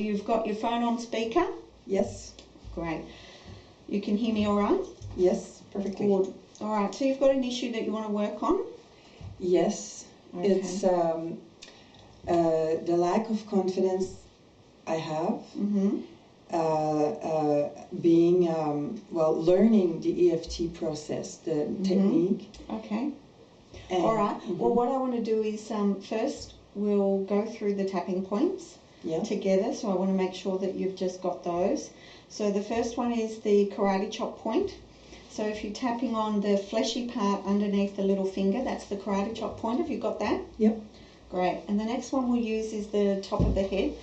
You've got your phone on speaker? Yes. Great. You can hear me all right? Yes, perfectly. Good. All right, so you've got an issue that you want to work on? Yes. Okay. It's the lack of confidence I have. Being, learning the EFT process, the technique. Okay. And, all right. Well, what I want to do is first we'll go through the tapping points together. So I want to make sure that you've just got those. So the first one is the karate chop point. So if you're tapping on the fleshy part underneath the little finger, that's the karate chop point. Have you got that? Yep. Great. And the next one we'll use is the top of the head.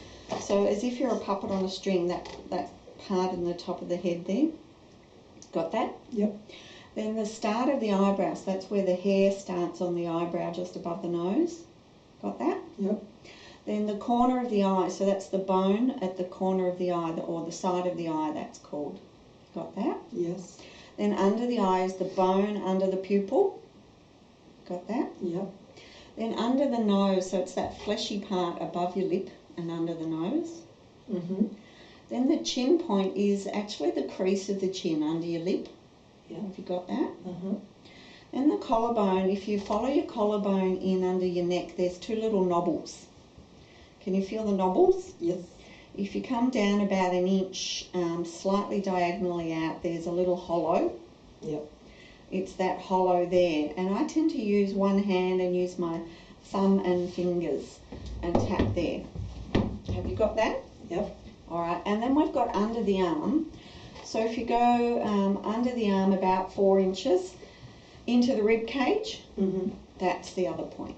So as if you're a puppet on a string, that part in the top of the head there. Got that? Yep. Then the start of the eyebrows, that's where the hair starts on the eyebrow just above the nose. Got that? Yep. Then the corner of the eye, so that's the bone at the corner of the eye, or the side of the eye, that's called. Got that? Yes. Then under the eye is the bone under the pupil. Got that? Yep. Then under the nose, so it's that fleshy part above your lip and under the nose. Then the chin point is actually the crease of the chin under your lip. Yeah. Have you got that? Then the collarbone, if you follow your collarbone in under your neck, there's two little knobbles. Can you feel the knobbles? Yes. If you come down about an inch, slightly diagonally out, there's a little hollow. Yep. It's that hollow there. And I tend to use one hand and use my thumb and fingers and tap there. Have you got that? Yep. All right. And then we've got under the arm. So if you go under the arm about 4 inches into the rib cage, that's the other point,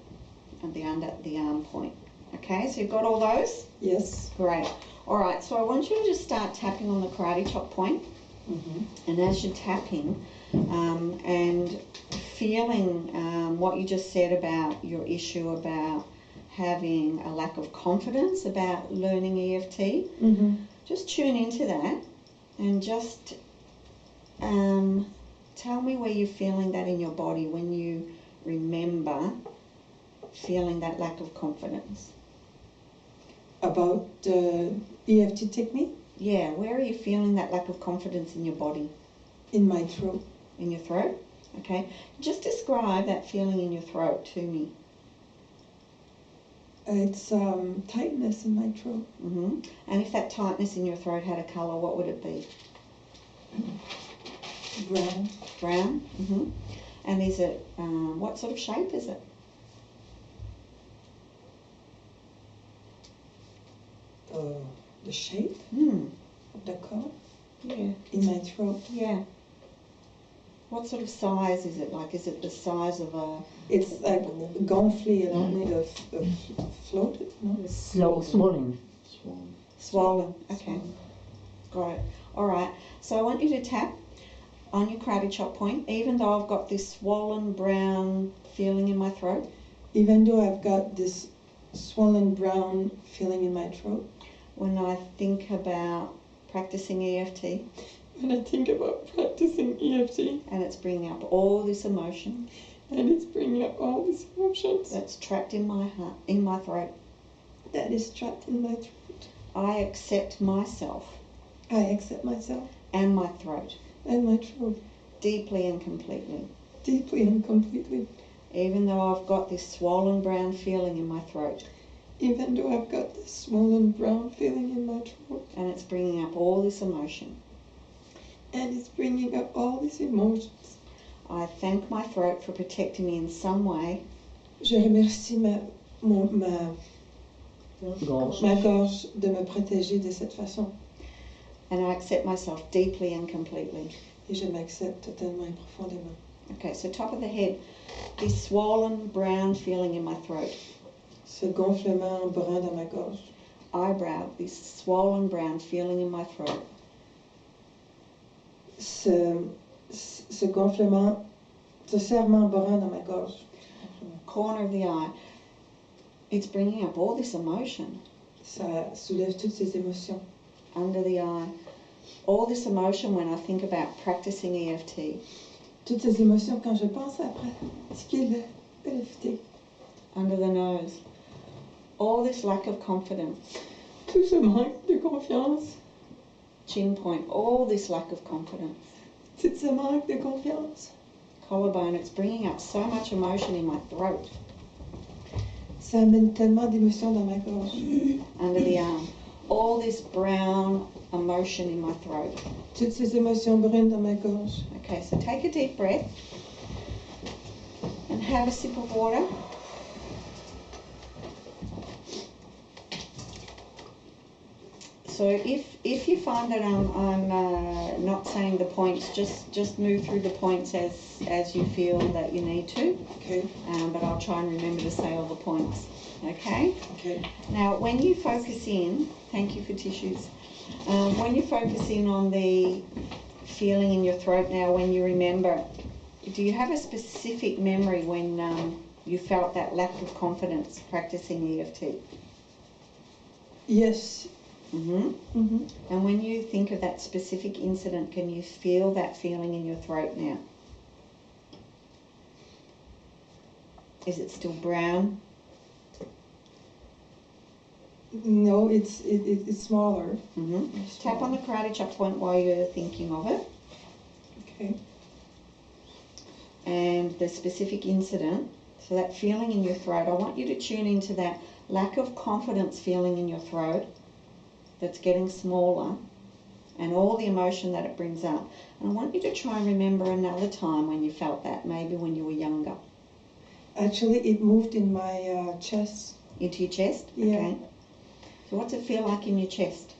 and the under the arm point. Okay, so you've got all those? Yes. Great. All right, so I want you to just start tapping on the karate chop point. And as you're tapping and feeling what you just said about your issue about having a lack of confidence about learning EFT, just tune into that and just tell me where you're feeling that in your body when you remember feeling that lack of confidence. About the EFT technique? Yeah, where are you feeling that lack of confidence in your body? In my throat. In your throat? Okay. Just describe that feeling in your throat to me. It's tightness in my throat. And if that tightness in your throat had a colour, what would it be? Brown. Brown? And is it, what sort of shape is it? The shape of the color? Yeah. In my throat. Yeah. What sort of size is it? Like, is it the size of a... It's like gonflé, floated, no? Swollen. Swollen. Okay. Got it. All right. So I want you to tap on your karate chop point, even though I've got this swollen brown feeling in my throat. Even though I've got this swollen brown feeling in my throat. When I think about practicing EFT. When I think about practicing EFT. And it's bringing up all this emotion. And it's bringing up all these emotions. That's trapped in my heart, in my throat. That is trapped in my throat. I accept myself. I accept myself. And my throat. And my throat. Deeply and completely. Deeply and completely. Even though I've got this swollen brown feeling in my throat. Even though I've got this swollen brown feeling in my throat. And it's bringing up all this emotion. And it's bringing up all these emotions. I thank my throat for protecting me in some way. Je remercie ma gorge de me protéger de cette façon. And I accept myself deeply and completely. Et je m'accepte totalement et profondément. Okay, so top of the head, this swollen brown feeling in my throat. Ce gonflement brun dans ma gorge. Eyebrow, this swollen brown feeling in my throat. Ce gonflement, ce serrement brun dans ma gorge. Corner of the eye. It's bringing up all this emotion. Ça soulève toutes ces émotions. Under the eye. All this emotion when I think about practicing EFT. Toutes ces émotions quand je pense à pratiquer l'EFT. Under the nose. all this lack of confidence. Tout ce manque de confiance. Chin point, all this lack of confidence. Tout ce manque de confiance. Collarbone, it's bringing up so much emotion in my throat. Ça amène tellement d'émotions dans ma gorge. Under the arm, all this brown emotion in my throat. Toutes ces émotions brunes dans ma gorge. Okay, so take a deep breath and have a sip of water. So if you find that I'm not saying the points, just move through the points as you feel that you need to. Okay. But I'll try and remember to say all the points. Okay? Okay. Now, when you focus in, thank you for tissues. When you focus in on the feeling in your throat now, when you remember, do you have a specific memory when you felt that lack of confidence practicing EFT? Yes. And when you think of that specific incident, can you feel that feeling in your throat now? Is it still brown? No, it's smaller. It's Tap on the karate chop point while you're thinking of it. Okay. And the specific incident, so that feeling in your throat, I want you to tune into that lack of confidence feeling in your throat that's getting smaller and all the emotion that it brings up. And I want you to try and remember another time when you felt that, maybe when you were younger. Actually, it moved in my chest. Into your chest? Yeah. Okay. So what's it feel like in your chest?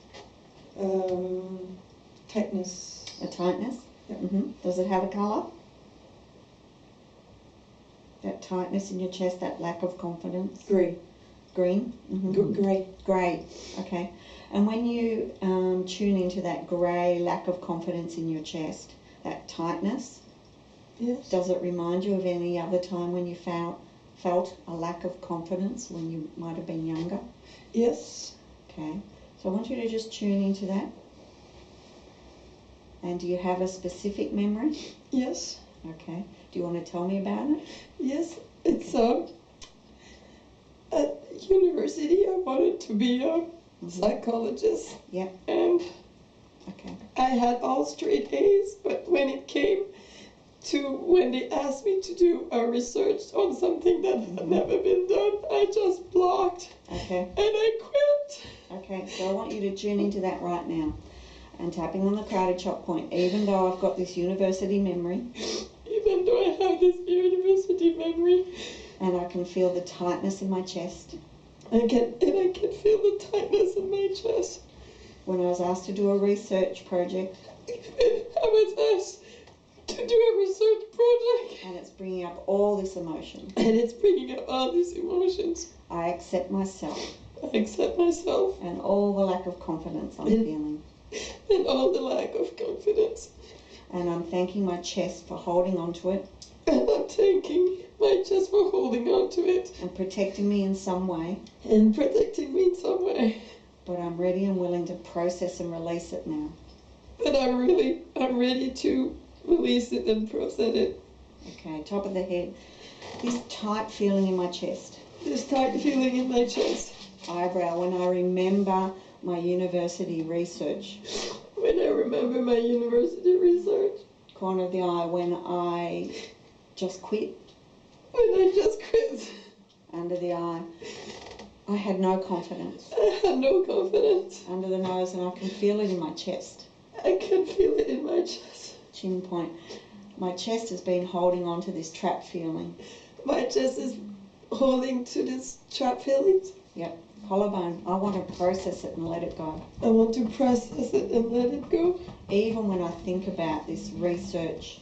Tightness. A tightness? Yeah. Does it have a colour? That tightness in your chest, that lack of confidence? Grey. Green? Grey. Grey, okay. And when you tune into that grey lack of confidence in your chest, that tightness, Yes. does it remind you of any other time when you felt a lack of confidence when you might have been younger? Yes. Okay. So I want you to just tune into that. And do you have a specific memory? Yes. Okay. Do you want to tell me about it? Yes. It's at university. I wanted to be a psychologist. Yeah. And Okay. I had all straight A's, but when it came to when they asked me to do a research on something that had never been done, I just blocked. Okay. And I quit. Okay. So I want you to tune into that right now. And tapping on the karate chop point, even though I've got this university memory, Even though I have this university memory, and I can feel the tightness in my chest. I can feel the tightness in my chest. When I was asked to do a research project, I was asked to do a research project, and it's bringing up all this emotion, and it's bringing up all these emotions. I accept myself I accept myself and all the lack of confidence I'm feeling. and all the lack of confidence. And I'm thanking my chest for holding on to it And I'm thanking my chest for holding on to it and protecting me in some way. and protecting me in some way. But I'm ready and willing to process and release it now. But I'm ready to release it and process it. Okay, top of the head. This tight feeling in my chest. This tight feeling in my chest. Eyebrow, when I remember my university research. When I remember my university research. Corner of the eye, when I just quit. When I just quit. Under the eye. I had no confidence. I had no confidence. Under the nose, and I can feel it in my chest. I can feel it in my chest. Chin point. My chest has been holding on to this trap feeling. My chest is holding to this trap feeling. Yep. Collarbone. I want to process it and let it go. I want to process it and let it go. Even when I think about this research,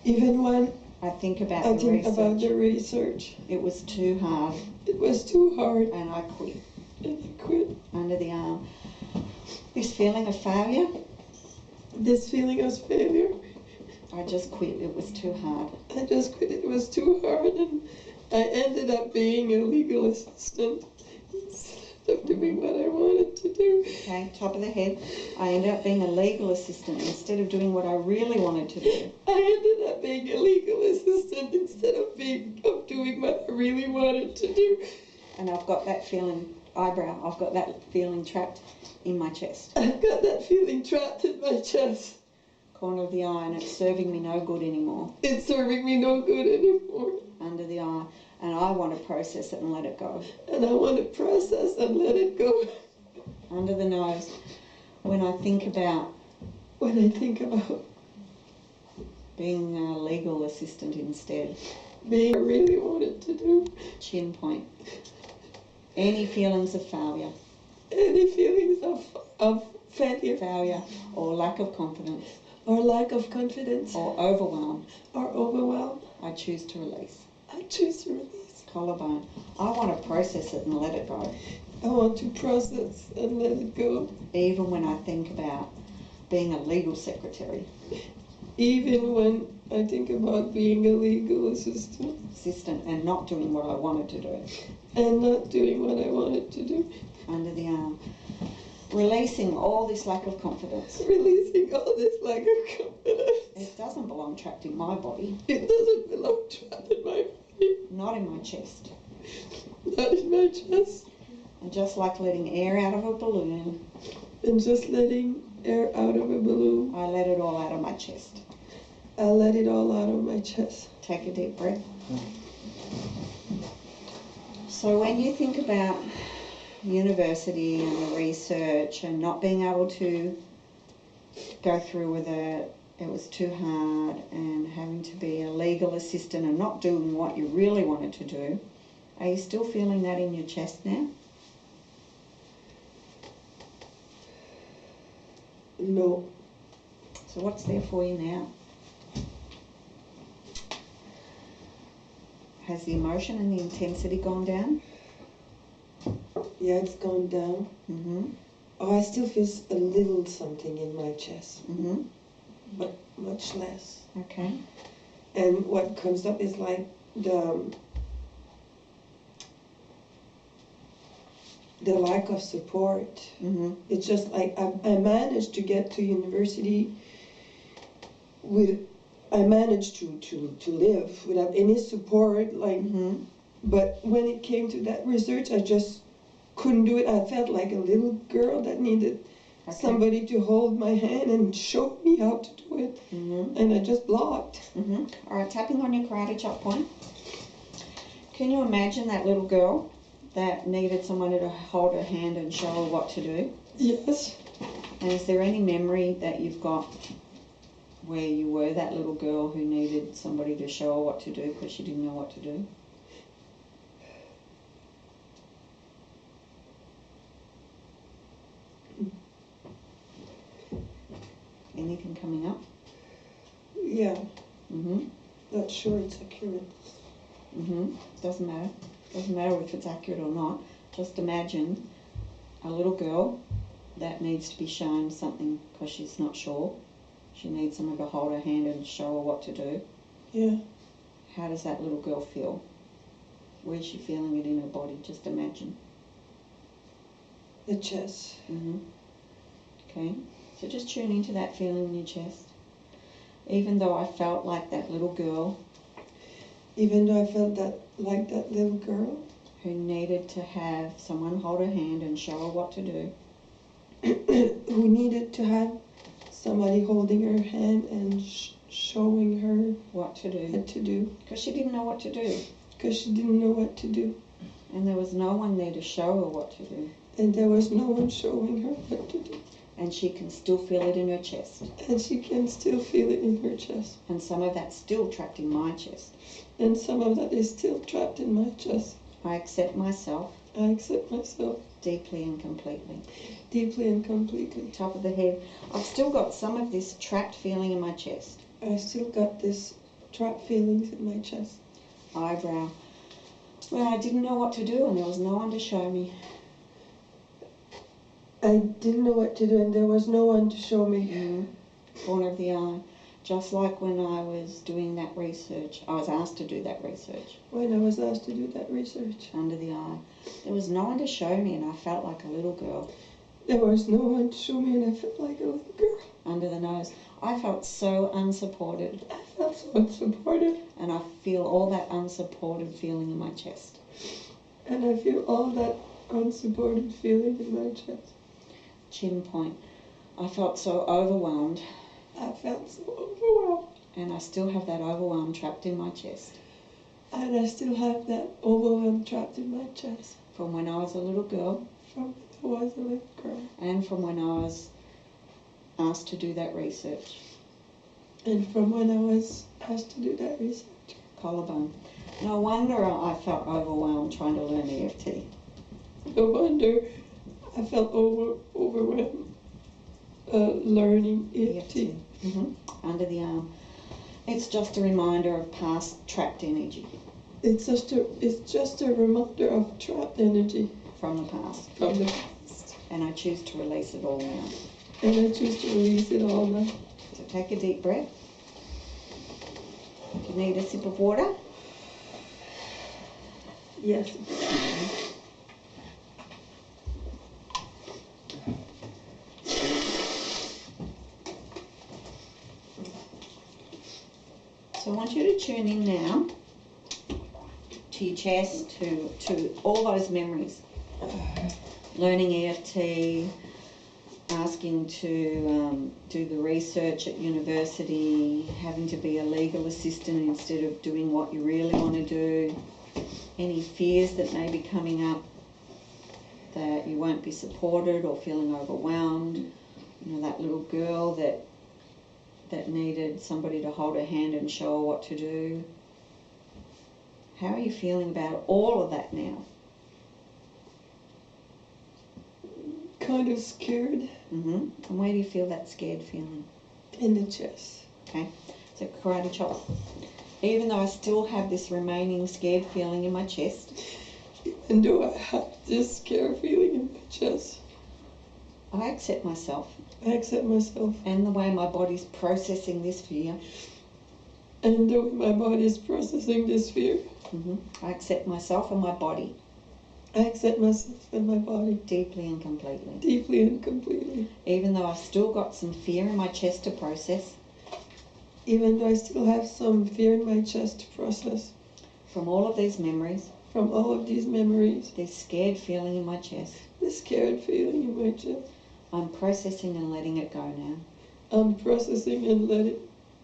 Even when I think about I the think research. about the research. It was too hard, It was too hard and I quit. and I quit. Under the arm. This feeling of failure, This feeling of failure. I just quit. It was too hard. I just quit. It was too hard, and I ended up being a legal assistant instead of doing what I wanted to do. Okay, top of the head. I ended up being a legal assistant instead of doing what I really wanted to do. I ended up being a legal assistant instead of doing what I really wanted to do. And I've got that feeling Eyebrow. I've got that feeling trapped in my chest. I've got that feeling trapped in my chest. Corner of the eye, and it's serving me no good anymore. It's serving me no good anymore. Under the eye, and I want to process it and let it go. And I want to process and let it go. Under the nose, when I think about being a legal assistant instead. Being I really wanted to do. Chin point. Any feelings of failure. Any feelings of failure. Failure or lack of confidence. Or lack of confidence. Or overwhelm. Or overwhelm. I choose to release. I choose to release. Collarbone. I want to process it and let it go. I want to process and let it go. Even when I think about being a legal secretary. Even when I think about being a legal assistant. And not doing what I wanted to do. And not doing what I wanted to do. Under the arm. Releasing all this lack of confidence. Releasing all this lack of confidence. It doesn't belong trapped in my body. It doesn't belong trapped in my body. Not in my chest. Not in my chest. And just like letting air out of a balloon. And just letting air out of a balloon. I let it all out of my chest. I let it all out of my chest. Take a deep breath. So when you think about university and the research and not being able to go through with it was too hard, and having to be a legal assistant and not doing what you really wanted to do, are you still feeling that in your chest now? No. So what's there for you now? Has the emotion and the intensity gone down? Yeah, it's gone down. Mm-hmm. Oh, I still feel a little something in my chest. Mm-hmm. But much less. Okay. And what comes up is like the lack of support. Mm-hmm. It's just like I managed to get to university I managed to live without any support, like, Mm-hmm. but when it came to that research, I just couldn't do it. I felt like a little girl that needed somebody to hold my hand and show me how to do it, Mm-hmm. and I just blocked. Mm-hmm. All right, tapping on your karate chop point. Can you imagine that little girl that needed someone to hold her hand and show her what to do? Yes. And is there any memory that you've got where you were that little girl who needed somebody to show her what to do because she didn't know what to do? Anything coming up? Yeah. Mm-hmm. Not sure it's accurate. Mm-hmm. Doesn't matter. Doesn't matter if it's accurate or not. Just imagine a little girl that needs to be shown something because she's not sure. She needs someone to hold her hand and show her what to do. Yeah. How does that little girl feel? Where's she feeling it in her body? Just imagine. The chest. Mm-hmm. Okay. So just tune into that feeling in your chest. Even though I felt like that little girl. Even though I felt that like that little girl. Who needed to have someone hold her hand and show her what to do. Who needed to have somebody holding her hand and showing her what to do. What to do. Because she didn't know what to do. Because she didn't know what to do. And there was no one there to show her what to do. And there was no one showing her what to do. And she can still feel it in her chest. And she can still feel it in her chest. And some of that's still trapped in my chest. And some of that is still trapped in my chest. I accept myself. I accept myself. Deeply and completely. Deeply and completely. Top of the head. I've still got some of this trapped feeling in my chest. I still got this trapped feelings in my chest. Eyebrow. Well, I didn't know what to do and there was no one to show me. I didn't know what to do and there was no one to show me. Corner of the eye. Just like when I was doing that research. I was asked to do that research. When I was asked to do that research. Under the eye. There was no one to show me and I felt like a little girl. There was no one to show me and I felt like a little girl. Under the nose. I felt so unsupported. I felt so unsupported. And I feel all that unsupported feeling in my chest. And I feel all that unsupported feeling in my chest. Chin point. I felt so overwhelmed. I felt so overwhelmed. And I still have that overwhelm trapped in my chest. And I still have that overwhelm trapped in my chest. From when I was a little girl. From when I was a little girl. And from when I was asked to do that research. And from when I was asked to do that research. Collarbone. No wonder I felt overwhelmed trying to learn EFT. No wonder I felt overwhelmed learning EFT. Under the arm. It's just a reminder of past trapped energy. It's just a reminder of trapped energy. From the past. From the past. And I choose to release it all now. And I choose to release it all now. So take a deep breath. If you need a sip of water. Yes. So I want you to tune in now to your chest, to all those memories. Learning EFT, asking to do the research at university, having to be a legal assistant instead of doing what you really want to do, any fears that may be coming up, that you won't be supported or feeling overwhelmed, you know, that little girl that needed somebody to hold her hand and show her what to do. How are you feeling about all of that now? Kind of scared. And where do you feel that scared feeling? In the chest. Okay, so karate chop. Even though I still have this remaining scared feeling in my chest. Even though I have this scared feeling in my chest. I accept myself. I accept myself. And the way my body's processing this fear. And the way my body is processing this fear. I accept myself and my body. I accept myself and my body. Deeply and completely. Deeply and completely. Even though I've still got some fear in my chest to process. Even though I still have some fear in my chest to process. From all of these memories. From all of these memories. This scared feeling in my chest. This scared feeling in my chest. I'm processing and letting it go now. I'm processing and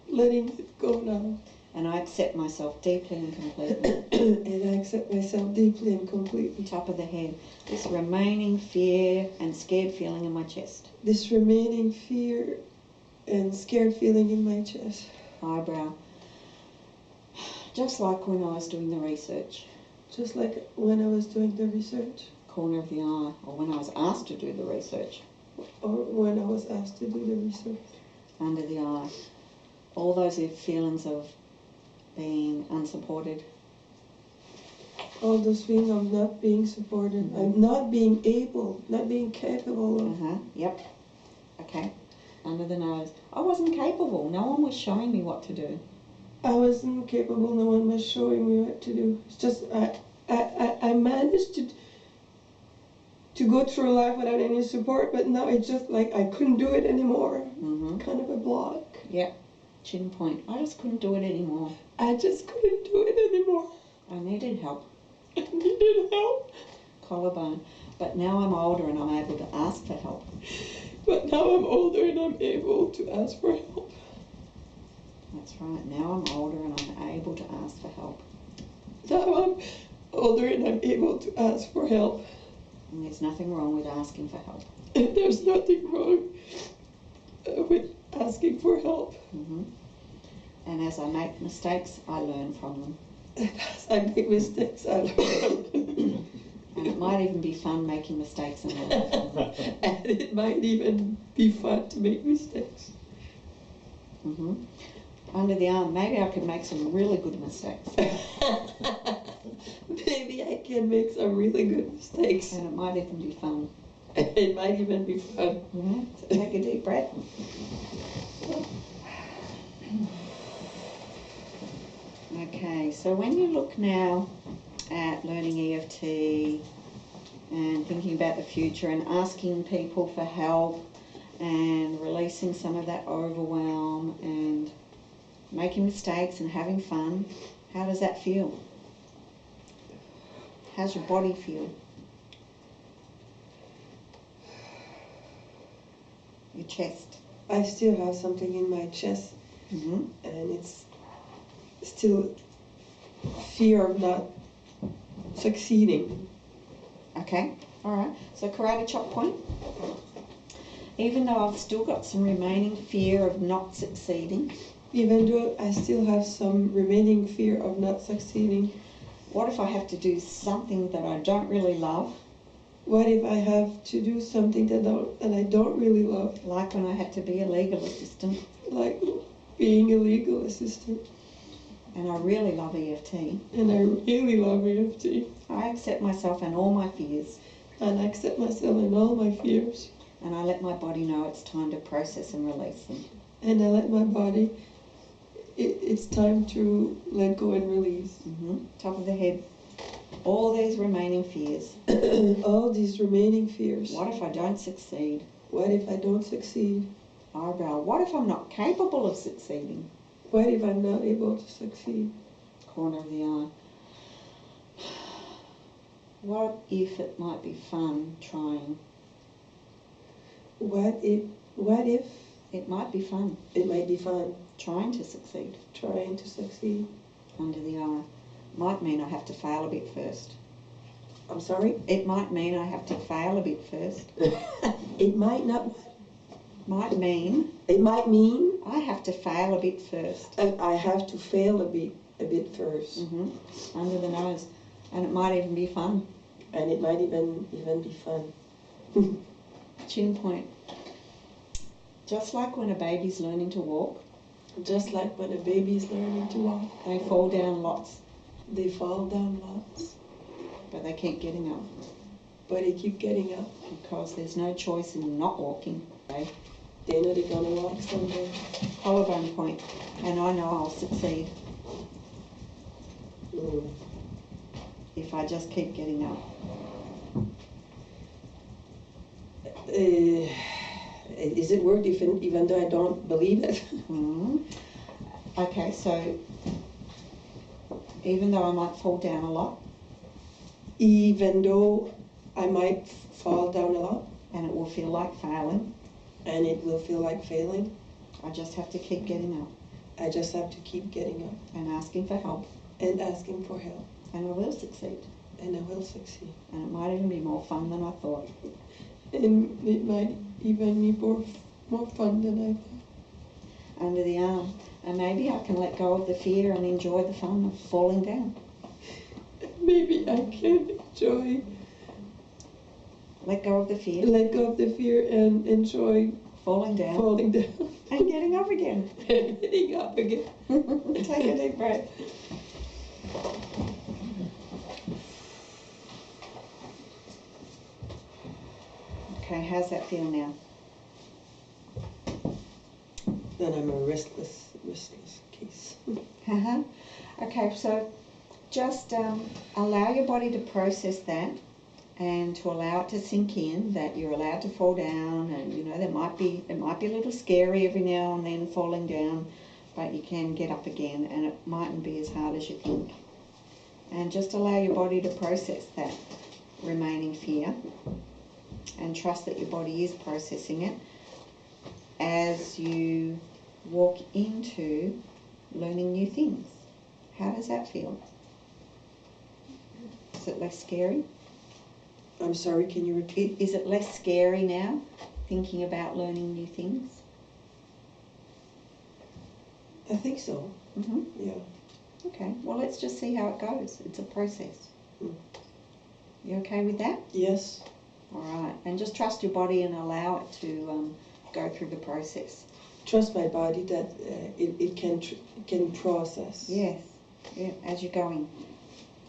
letting it go now. And I accept myself deeply and completely. And I accept myself deeply and completely. Top of the head. This remaining fear and scared feeling in my chest. This remaining fear and scared feeling in my chest. Eyebrow. Just like when I was doing the research. Just like when I was doing the research. Corner of the eye. Or when I was asked to do the research. Or when I was asked to do the research. Under the eye. All those feelings of being unsupported. All those feelings of not being supported. I'm not being able, not being capable of. Yep. Okay. Under the nose. I wasn't capable. No one was showing me what to do. I wasn't capable. No one was showing me what to do. It's just I managed to go through life without any support, but now it's just like I couldn't do it anymore. Kind of a block. Yep. Chin point. I just couldn't do it anymore. I just couldn't do it anymore. I needed help. I needed help. Collarbone. But now I'm older and I'm able to ask for help. But now I'm older and I'm able to ask for help. That's right. Now I'm older and I'm able to ask for help. Now I'm older and I'm able to ask for help. And there's nothing wrong with asking for help. And there's nothing wrong with asking for help. And as I make mistakes, I learn from them. And as I make mistakes, I learn from them. And it might even be fun making mistakes and learning from them. And it might even be fun to make mistakes. Under the arm, maybe I could make some really good mistakes. Maybe I can make some really good mistakes. And it might even be fun. It might even be fun. So take a deep breath. Okay, so when you look now at learning EFT and thinking about the future and asking people for help and releasing some of that overwhelm and making mistakes and having fun, how does that feel? How's your body feel? Your chest. I still have something in my chest, Mm-hmm. and it's still fear of not succeeding. Okay, all right. So karate chop point. Even though I've still got some remaining fear of not succeeding, Even though I still have some remaining fear of not succeeding, what if I have to do something that I don't really love? what if I have to do something that I don't really love, Like when I had to be a legal assistant, like being a legal assistant, and I really love EFT. and I really love EFT, I accept myself and all my fears, and I accept myself and all my fears, and I let my body know it's time to process and release them. and I let my body, it's time to let go and release. Mm-hmm. Top of the head. All these remaining fears. All these remaining fears. What if I don't succeed? What if I don't succeed? Eyebrow. What if I'm not capable of succeeding? What if I'm not able to succeed? Corner of the eye. What if it might be fun trying? What if It might be fun it might be fun trying to succeed. trying to succeed? Under the eye. Might mean I have to fail a bit first. I'm sorry? It might mean I have to fail a bit first. It might not. Might mean It might mean I have to fail a bit first. I have to fail a bit first. Mm-hmm. Under the nose. And it might even be fun. And it might even be fun. Chin point. Just like when a baby's learning to walk, Just like when a baby's learning to walk, they fall down lots, they fall down lots, but they keep getting up but they keep getting up. because there's no choice in not walking. Okay? They know they're gonna walk someday. Collarbone point, and I know I'll succeed Mm. if I just keep getting up. Is it worth even though I don't believe it? Mm. Okay, so even though I might fall down a lot, Even though I might fall down a lot, and it will feel like failing, and it will feel like failing, I just have to keep getting up I just have to keep getting up and asking for help, and asking for help, and I will succeed. and I will succeed. And it might even be more fun than I thought. And it might even be more fun than I thought. Under the arm. And maybe I can let go of the fear and enjoy the fun of falling down. Maybe I can enjoy, Let go of the fear, let go of the fear and enjoy falling down, falling down and getting up again. and getting up again. Take a deep breath. Okay, how's that feel now? Then I'm a restless case. Uh-huh. Okay, so just allow your body to process that and to allow it to sink in that you're allowed to fall down, and you know it might be a little scary every now and then falling down, but you can get up again and it mightn't be as hard as you think. And just allow your body to process that remaining fear and trust that your body is processing it as you walk into learning new things. How does that feel? Is it less scary? I'm sorry, can you repeat? Is it less scary now, thinking about learning new things? I think so. Mm-hmm. Yeah. Okay, well let's just see how it goes. It's a process. Mm. You okay with that? Yes. All right, and just trust your body and allow it to go through the process. Trust my body that it can process. Yes, yeah, as you're going.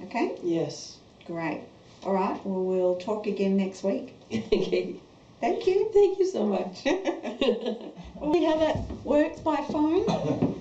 Okay? Yes. Great. All right, well, we'll talk again next week. Okay. Thank you. Thank you so much. See how that works by phone?